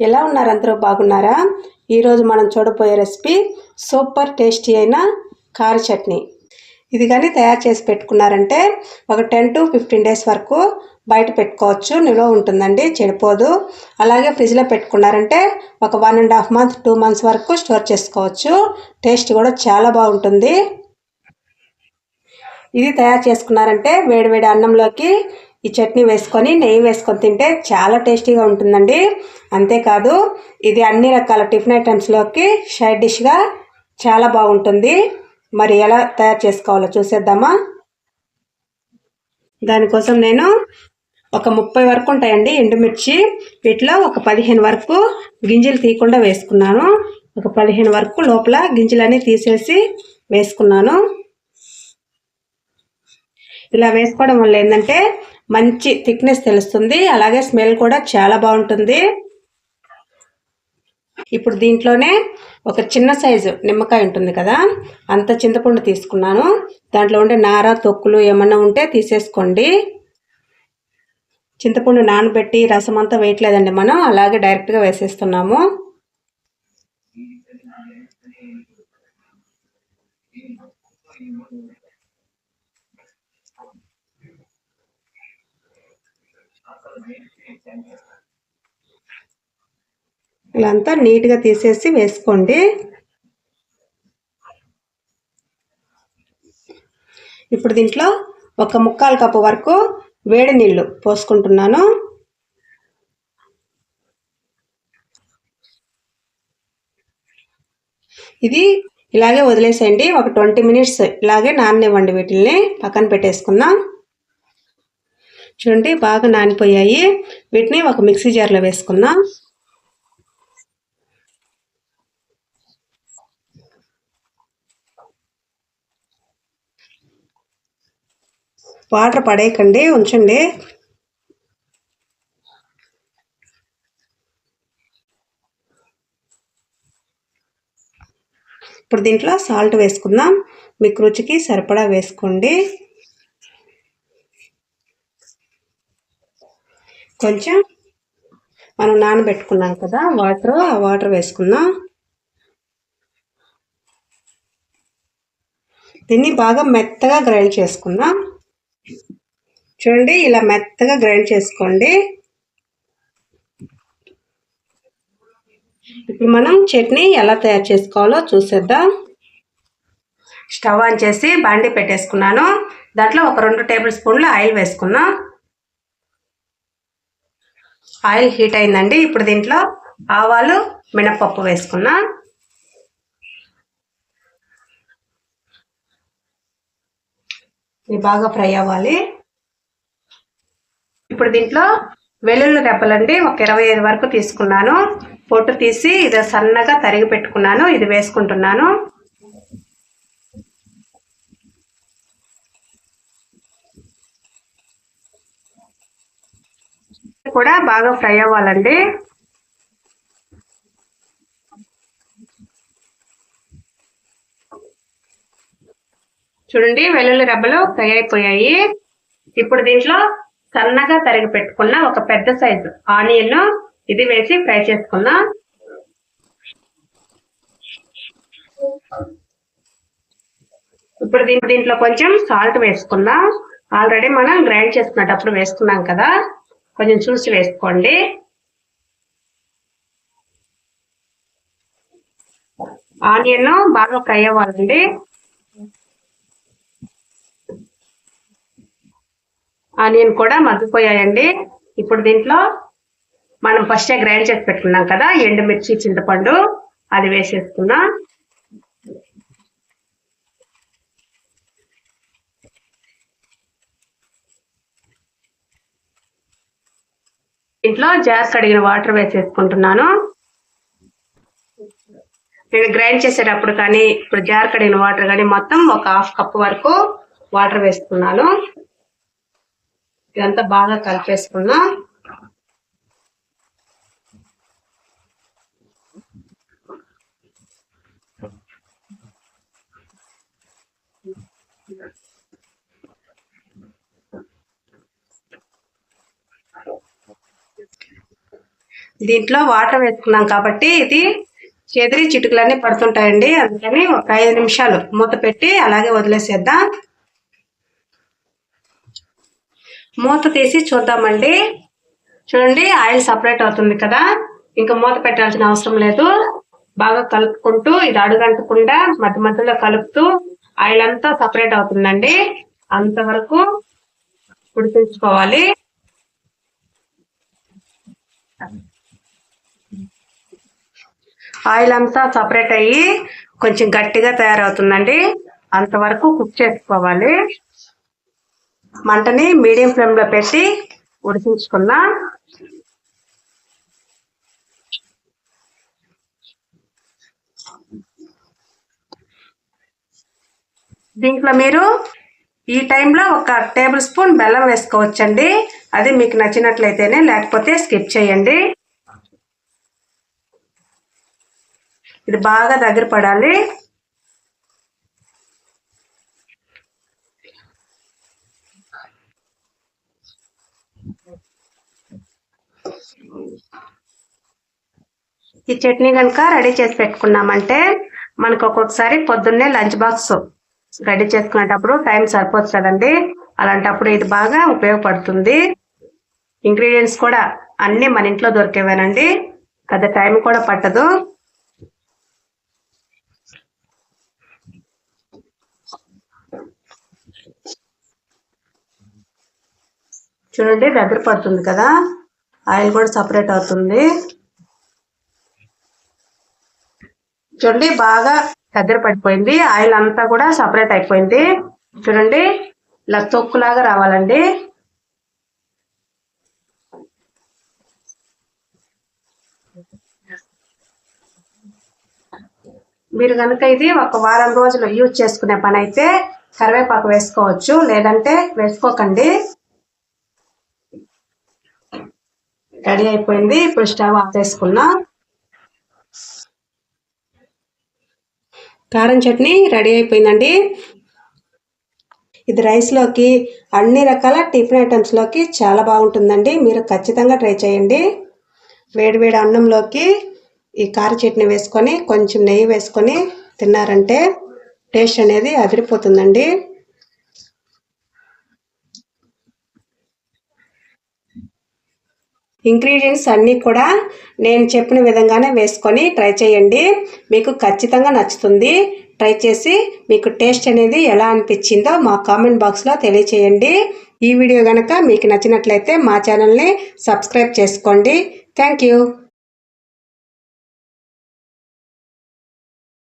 ఎలా ఉన్నారు? అందరూ బాగున్నారా? ఈరోజు మనం చూడబోయే రెసిపీ సూపర్ టేస్టీ అయిన కార చట్నీ. ఇది కానీ తయారు చేసి పెట్టుకున్నారంటే ఒక 10 to 15 డేస్ వరకు బయట పెట్టుకోవచ్చు, నిల్వ ఉంటుందండి, చెడిపోదు. అలాగే ఫ్రిడ్జ్లో పెట్టుకున్నారంటే ఒక 1.5 month 2 months వరకు స్టోర్ చేసుకోవచ్చు. టేస్ట్ కూడా చాలా బాగుంటుంది. ఇది తయారు చేసుకున్నారంటే వేడివేడి అన్నంలోకి ఈ చట్నీ వేసుకొని నెయ్యి వేసుకొని తింటే చాలా టేస్టీగా ఉంటుందండి. అంతేకాదు ఇది అన్ని రకాల టిఫిన్ ఐటమ్స్లోకి సైడ్ డిష్గా చాలా బాగుంటుంది. మరి ఎలా తయారు చేసుకోవాలో చూసేద్దామా? దానికోసం నేను ఒక 30 వరకు ఉంటాయండి ఎండుమిర్చి. వీటిలో ఒక 15 వరకు గింజలు తీయకుండా వేసుకున్నాను. ఒక 15 వరకు లోపల గింజలన్నీ తీసేసి వేసుకున్నాను. ఇలా వేసుకోవడం వల్ల ఏంటంటే మంచి థిక్నెస్ తెలుస్తుంది, అలాగే స్మెల్ కూడా చాలా బాగుంటుంది. ఇప్పుడు దీంట్లోనే ఒక చిన్న సైజు నిమ్మకాయ ఉంటుంది కదా, అంత చింతపండు తీసుకున్నాను. దాంట్లో ఉండే నార తొక్కులు ఏమన్నా ఉంటే తీసేసుకోండి. చింతపండు నానబెట్టి రసం అంతా వేయట్లేదండి మనం, అలాగే డైరెక్ట్గా వేసేస్తున్నాము. ఇలా అంతా నీట్గా తీసేసి వేసుకోండి. ఇప్పుడు దీంట్లో ఒక 1/4 కప్పు వరకు వేడి నీళ్ళు పోసుకుంటున్నాను. ఇది ఇలాగే వదిలేసేయండి, ఒక 20 minutes ఇలాగే నాననివ్వండి. వీటిల్ని పక్కన పెట్టేసుకుందాం. చూడండి బాగా నానిపోయాయి. వీటిని ఒక మిక్సీ జార్లో వేసుకుందాం. వాటర్ పడేయకండి, ఉంచండి. ఇప్పుడు దీంట్లో సాల్ట్ వేసుకుందాం. మీకు రుచికి సరిపడా వేసుకోండి. కొంచెం మనం నానబెట్టుకున్నాం కదా ఆ వాటర్ వేసుకుందాం. దీన్ని బాగా మెత్తగా గ్రైండ్ చేసుకుందాం. చూడండి ఇలా మెత్తగా గ్రైండ్ చేసుకోండి. ఇప్పుడు మనం చట్నీ ఎలా తయారు చేసుకోవాలో చూసేద్దాం. స్టవ్ ఆన్ చేసి బాండీ పెట్టేసుకున్నాను. దాంట్లో ఒక 2 టేబుల్ స్పూన్లు ఆయిల్ వేసుకున్నాం. ఆయిల్ హీట్ అయిందండి. ఇప్పుడు దీంట్లో ఆవాలు మినపప్పు వేసుకున్నాం. ఇవి బాగా ఫ్రై అవ్వాలి. ఇప్పుడు దీంట్లో వెల్లుల్లి రెబ్బలండి ఒక 25 వరకు తీసుకున్నాను. పొట్టు తీసి ఇది సన్నగా తరిగి పెట్టుకున్నాను. ఇది వేసుకుంటున్నాను. కూడా బాగా ఫ్రై అవ్వాలండి. చూడండి వెల్లుల్లి రెబ్బలు ఫ్రై అయిపోయాయి. ఇప్పుడు దీంట్లో సన్నగా తరిగి పెట్టుకున్న ఒక పెద్ద సైజు ఆనియన్ ఇది వేసి ఫ్రై చేసుకుందాం. ఇప్పుడు దీంట్లో కొంచెం సాల్ట్ వేసుకుందాం. ఆల్రెడీ మనం గ్రైండ్ చేసుకున్నప్పుడు వేసుకున్నాం కదా, కొంచెం చూసి వేసుకోండి. ఆనియన్ బాగా ఫ్రై అవ్వాలండి. ఆనియన్ కూడా మగ్గిపోయాయండి. ఇప్పుడు దీంట్లో మనం ఫస్టే గ్రైండ్ చేసి పెట్టుకున్నాం కదా ఎండుమిర్చి చింతపండు, అది వేసేసుకున్నాం. దీంట్లో జార్ కడిగిన వాటర్ వేసేసుకుంటున్నాను. నేను గ్రైండ్ చేసేటప్పుడు కానీ ఇప్పుడు జార్ కడిగిన వాటర్ కానీ మొత్తం ఒక 1/2 కప్పు వరకు వాటర్ వేసుకున్నాను. ఇదంతా బాగా కలిపేసుకున్నాం. దీంట్లో వాటర్ వేసుకున్నాం కాబట్టి ఇది చెదిరి చిటుకులన్నీ పడుతుంటాయండి. అందుకని ఒక 5 నిమిషాలు మూత పెట్టి అలాగే వదిలేసేద్దాం. మూత తీసి చూద్దామండి. చూడండి, ఆయిల్ సపరేట్ అవుతుంది కదా. ఇంకా మూత పెట్టాల్సిన అవసరం లేదు. బాగా కలుపుకుంటూ ఇది అడుగంటకుండా మధ్య మధ్యలో కలుపుతూ ఆయిల్ అంతా సపరేట్ అవుతుందండి. అంతవరకు ఉడికించుకోవాలి. ఆయిల్ అంతా సపరేట్ అయ్యి కొంచెం గట్టిగా తయారవుతుందండి. అంతవరకు కుక్ చేసుకోవాలి. మంటని మీడియం ఫ్లేమ్లో పెట్టి ఉడికించుకుందాం. దీంట్లో మీరు ఈ టైంలో 1 టేబుల్ స్పూన్ బెల్లం వేసుకోవచ్చండి. అది మీకు నచ్చినట్లయితేనే, లేకపోతే స్కిప్ చేయండి. ఇది బాగా దగ్గర పడాలి. ఈ చట్నీ కనుక రెడీ చేసి పెట్టుకున్నామంటే మనకు ఒక్కొక్కసారి పొద్దున్నే లంచ్ బాక్స్ రెడీ చేసుకునేటప్పుడు టైం సరిపోదు కదండి. అలాంటప్పుడు ఇది బాగా ఉపయోగపడుతుంది. ఇంగ్రీడియంట్స్ కూడా అన్నీ మన ఇంట్లో దొరికేవేనండి. పెద్ద టైం కూడా పట్టదు. చూడండి, దగ్గర పడుతుంది కదా. ఆయిల్ కూడా సపరేట్ అవుతుంది. చూడండి, బాగా దగ్గర పడిపోయింది. ఆయిల్ అంతా కూడా సపరేట్ అయిపోయింది. చూడండి, ఇలా తొక్కులాగా రావాలండి. మీరు కనుక ఇది 1 వారం రోజులు యూజ్ చేసుకునే పని అయితే కరివేపాకు వేసుకోవచ్చు, లేదంటే వేసుకోకండి. రెడీ అయిపోయింది. ఇప్పుడు స్టవ్ ఆఫ్ చేసుకున్నాం. కారం చట్నీ రెడీ అయిపోయిందండి. ఇది రైస్లోకి, అన్ని రకాల టిఫిన్ ఐటమ్స్లోకి చాలా బాగుంటుందండి. మీరు ఖచ్చితంగా ట్రై చేయండి. వేడివేడి అన్నంలోకి ఈ కార చట్నీ వేసుకొని కొంచెం నెయ్యి వేసుకొని తిన్నారంటే టేస్ట్ అనేది అదిరిపోతుందండి. ఇంగ్రీడియంట్స్ అన్నీ కూడా నేను చెప్పిన విధంగానే వేసుకొని ట్రై చేయండి. మీకు ఖచ్చితంగా నచ్చుతుంది. ట్రై చేసి మీకు టేస్ట్ అనేది ఎలా అనిపించిందో మా కామెంట్ బాక్స్లో తెలియచేయండి. ఈ వీడియో కనుక మీకు నచ్చినట్లయితే మా ఛానల్ని సబ్స్క్రైబ్ చేసుకోండి. Thank you.